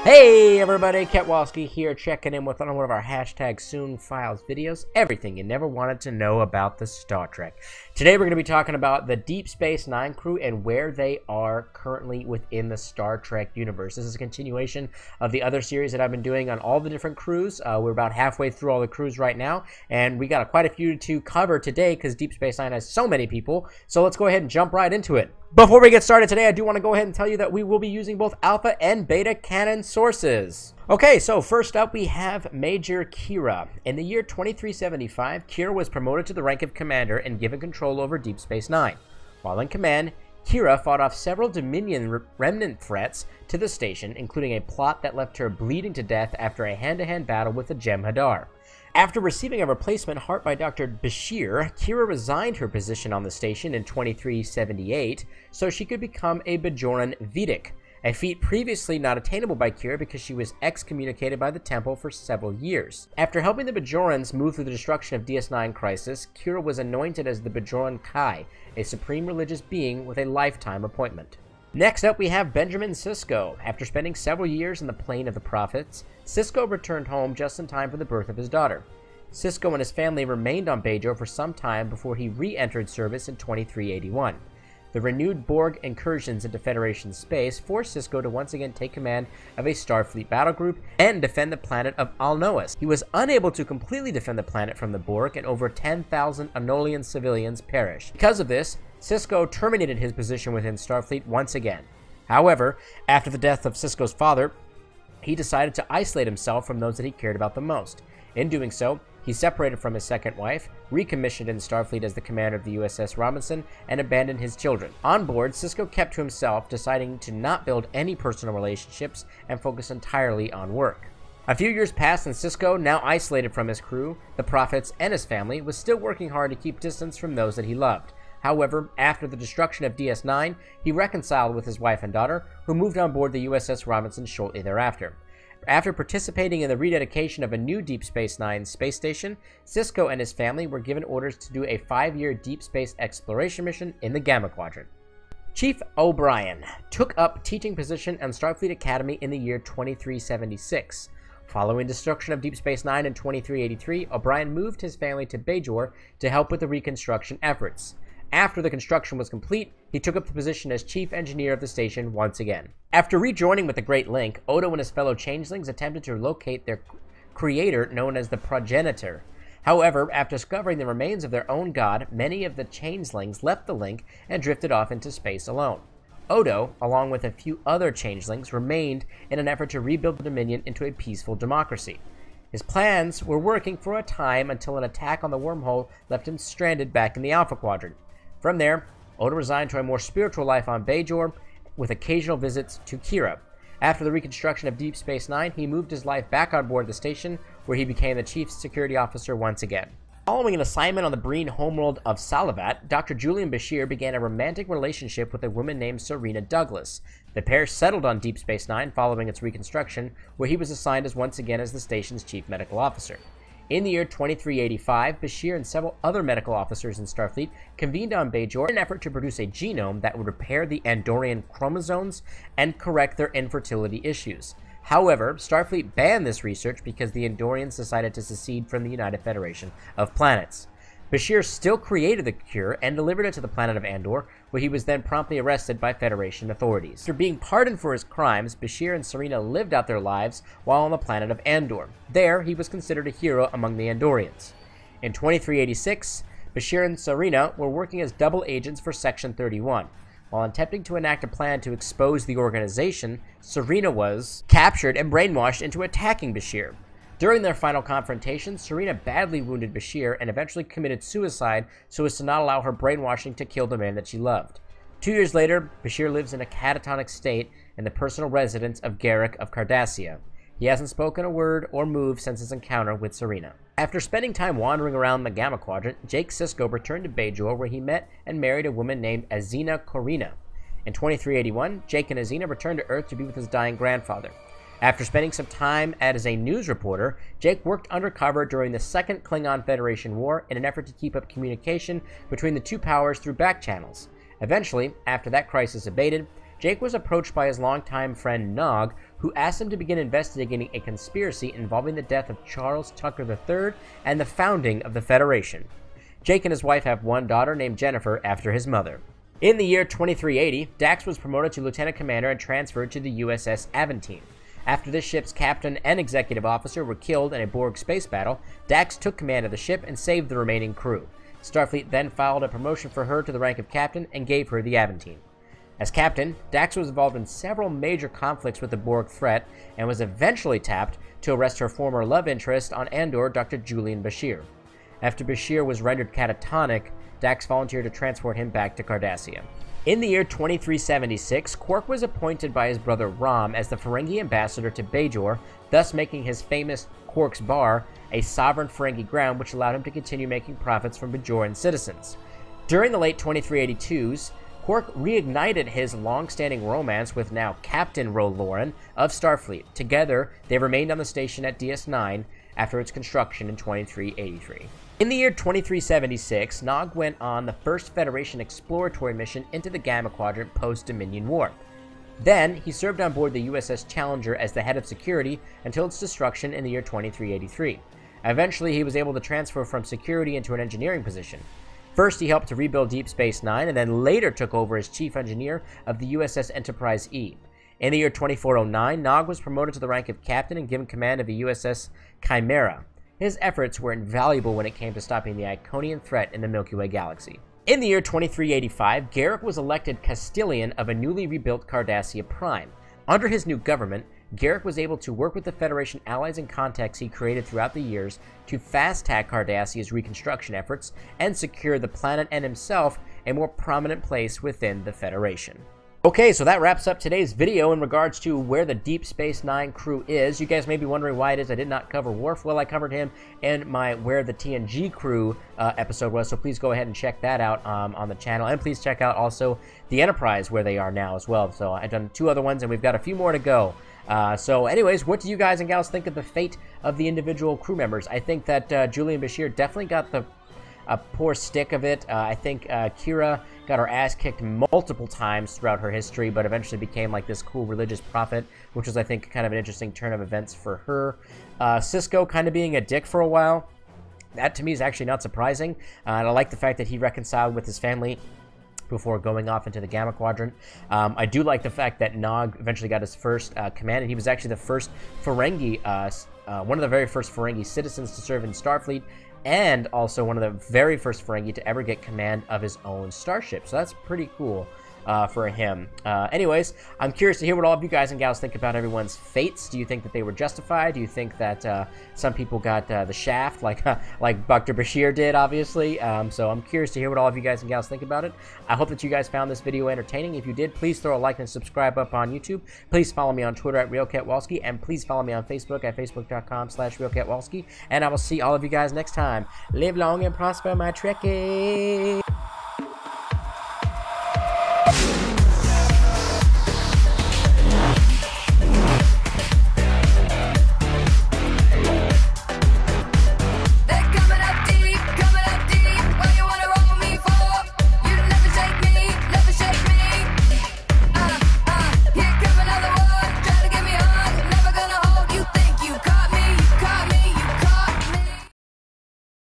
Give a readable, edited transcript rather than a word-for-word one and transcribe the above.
Hey everybody, Ketwolski here, checking in with one of our hashtag Soong Files videos, everything you never wanted to know about the Star Trek. Today we're going to be talking about the Deep Space Nine crew and where they are currently within the Star Trek universe. This is a continuation of the other series that I've been doing on all the different crews. We're about halfway through all the crews right now, and we got quite a few to cover today because Deep Space Nine has so many people, so let's go ahead and jump right into it. Before we get started today, I do want to go ahead and tell you that we will be using both alpha and beta canon sources. Okay, so first up we have Major Kira. In the year 2375, Kira was promoted to the rank of commander and given control over Deep Space Nine. While in command, Kira fought off several Dominion remnant threats to the station, including a plot that left her bleeding to death after a hand-to-hand battle with the Jem'Hadar. After receiving a replacement heart by Dr. Bashir, Kira resigned her position on the station in 2378 so she could become a Bajoran Vedic, a feat previously not attainable by Kira because she was excommunicated by the Temple for several years. After helping the Bajorans move through the destruction of DS9 Crisis, Kira was anointed as the Bajoran Kai, a supreme religious being with a lifetime appointment. Next up, we have Benjamin Sisko. After spending several years in the Plane of the Prophets, Sisko returned home just in time for the birth of his daughter. Sisko and his family remained on Bajor for some time before he re-entered service in 2381. The renewed Borg incursions into Federation space forced Sisko to once again take command of a Starfleet battle group and defend the planet of Alnoas. He was unable to completely defend the planet from the Borg, and over 10,000 Anolian civilians perished. Because of this, Sisko terminated his position within Starfleet once again. However, after the death of Sisko's father, he decided to isolate himself from those that he cared about the most. In doing so, he separated from his second wife, recommissioned in Starfleet as the commander of the USS Robinson, and abandoned his children. On board, Sisko kept to himself, deciding to not build any personal relationships and focus entirely on work. A few years passed, and Sisko, now isolated from his crew, the Prophets, and his family, was still working hard to keep distance from those that he loved. However, after the destruction of DS9, he reconciled with his wife and daughter, who moved on board the USS Robinson shortly thereafter. After participating in the rededication of a new Deep Space Nine space station, Sisko and his family were given orders to do a 5-year deep space exploration mission in the Gamma Quadrant. Chief O'Brien took up teaching position on Starfleet Academy in the year 2376. Following destruction of Deep Space Nine in 2383, O'Brien moved his family to Bajor to help with the reconstruction efforts. After the construction was complete, he took up the position as chief engineer of the station once again. After rejoining with the Great Link, Odo and his fellow changelings attempted to locate their creator, known as the Progenitor. However, after discovering the remains of their own god, many of the changelings left the Link and drifted off into space alone. Odo, along with a few other changelings, remained in an effort to rebuild the Dominion into a peaceful democracy. His plans were working for a time until an attack on the wormhole left him stranded back in the Alpha Quadrant. From there, Odo resigned to a more spiritual life on Bajor, with occasional visits to Kira. After the reconstruction of Deep Space Nine, he moved his life back on board the station, where he became the chief security officer once again. Following an assignment on the Breen homeworld of Salavat, Dr. Julian Bashir began a romantic relationship with a woman named Serena Douglas. The pair settled on Deep Space Nine following its reconstruction, where he was assigned once again as the station's chief medical officer. In the year 2385, Bashir and several other medical officers in Starfleet convened on Bajor in an effort to produce a genome that would repair the Andorian chromosomes and correct their infertility issues. However, Starfleet banned this research because the Andorians decided to secede from the United Federation of Planets. Bashir still created the cure and delivered it to the planet of Andor, where he was then promptly arrested by Federation authorities. After being pardoned for his crimes, Bashir and Serena lived out their lives while on the planet of Andor. There, he was considered a hero among the Andorians. In 2386, Bashir and Serena were working as double agents for Section 31. While attempting to enact a plan to expose the organization, Serena was captured and brainwashed into attacking Bashir. During their final confrontation, Serena badly wounded Bashir and eventually committed suicide so as to not allow her brainwashing to kill the man that she loved. 2 years later, Bashir lives in a catatonic state in the personal residence of Garak of Cardassia. He hasn't spoken a word or moved since his encounter with Serena. After spending time wandering around the Gamma Quadrant, Jake Sisko returned to Bajor, where he met and married a woman named Azina Corina. In 2381, Jake and Azina returned to Earth to be with his dying grandfather. After spending some time as a news reporter, Jake worked undercover during the Second Klingon Federation War in an effort to keep up communication between the two powers through back channels. Eventually, after that crisis abated, Jake was approached by his longtime friend Nog, who asked him to begin investigating a conspiracy involving the death of Charles Tucker III and the founding of the Federation. Jake and his wife have one daughter named Jennifer after his mother. In the year 2380, Dax was promoted to lieutenant commander and transferred to the USS Aventine. After this ship's captain and executive officer were killed in a Borg space battle, Dax took command of the ship and saved the remaining crew. Starfleet then filed a promotion for her to the rank of captain and gave her the Aventine. As captain, Dax was involved in several major conflicts with the Borg threat and was eventually tapped to arrest her former love interest on Andor, Dr. Julian Bashir. After Bashir was rendered catatonic, Dax volunteered to transport him back to Cardassia. In the year 2376, Quark was appointed by his brother Rom as the Ferengi ambassador to Bajor, thus making his famous Quark's Bar a sovereign Ferengi ground, which allowed him to continue making profits from Bajoran citizens. During the late 2382s, Quark reignited his long-standing romance with now Captain Ro Lauren of Starfleet. Together, they remained on the station at DS9 after its construction in 2383. In the year 2376, Nog went on the first Federation exploratory mission into the Gamma Quadrant post-Dominion War. Then, he served on board the USS Challenger as the head of security until its destruction in the year 2383. Eventually, he was able to transfer from security into an engineering position. First, he helped to rebuild Deep Space Nine, and then later took over as chief engineer of the USS Enterprise E. In the year 2409, Nog was promoted to the rank of captain and given command of the USS Chimera. His efforts were invaluable when it came to stopping the Iconian threat in the Milky Way galaxy. In the year 2385, Garak was elected Castellan of a newly rebuilt Cardassia Prime. Under his new government, Garak was able to work with the Federation allies and contacts he created throughout the years to fast-track Cardassia's reconstruction efforts and secure the planet and himself a more prominent place within the Federation. Okay, so that wraps up today's video in regards to where the Deep Space Nine crew is. You guys may be wondering why it is I did not cover Worf. Well, I covered him in my Where the TNG Crew episode was, so please go ahead and check that out on the channel. And please check out also the Enterprise, where they are now as well. So I've done 2 other ones, and we've got a few more to go. So anyways, what do you guys and gals think of the fate of the individual crew members? I think that Julian Bashir definitely got a poor stick of it. I think Kira got her ass kicked multiple times throughout her history, but eventually became like this cool religious prophet, which was, I think, kind of an interesting turn of events for her. Sisko kind of being a dick for a while. That, to me, is actually not surprising. And I like the fact that he reconciled with his family before going off into the Gamma Quadrant. I do like the fact that Nog eventually got his first command, and he was actually the first Ferengi, one of the very first Ferengi citizens to serve in Starfleet, and also one of the very first Ferengi to ever get command of his own starship. So that's pretty cool for him. Anyways, I'm curious to hear what all of you guys and gals think about everyone's fates. Do you think that they were justified? Do you think that some people got the shaft, like Dr. Bashir did, obviously? So I'm curious to hear what all of you guys and gals think about it. I hope that you guys found this video entertaining. If you did, please throw a like and subscribe up on YouTube. Please follow me on Twitter at RealKetwolski, and please follow me on Facebook at facebook.com/RealKetwolski. And I will see all of you guys next time. Live long and prosper, my Trekkies!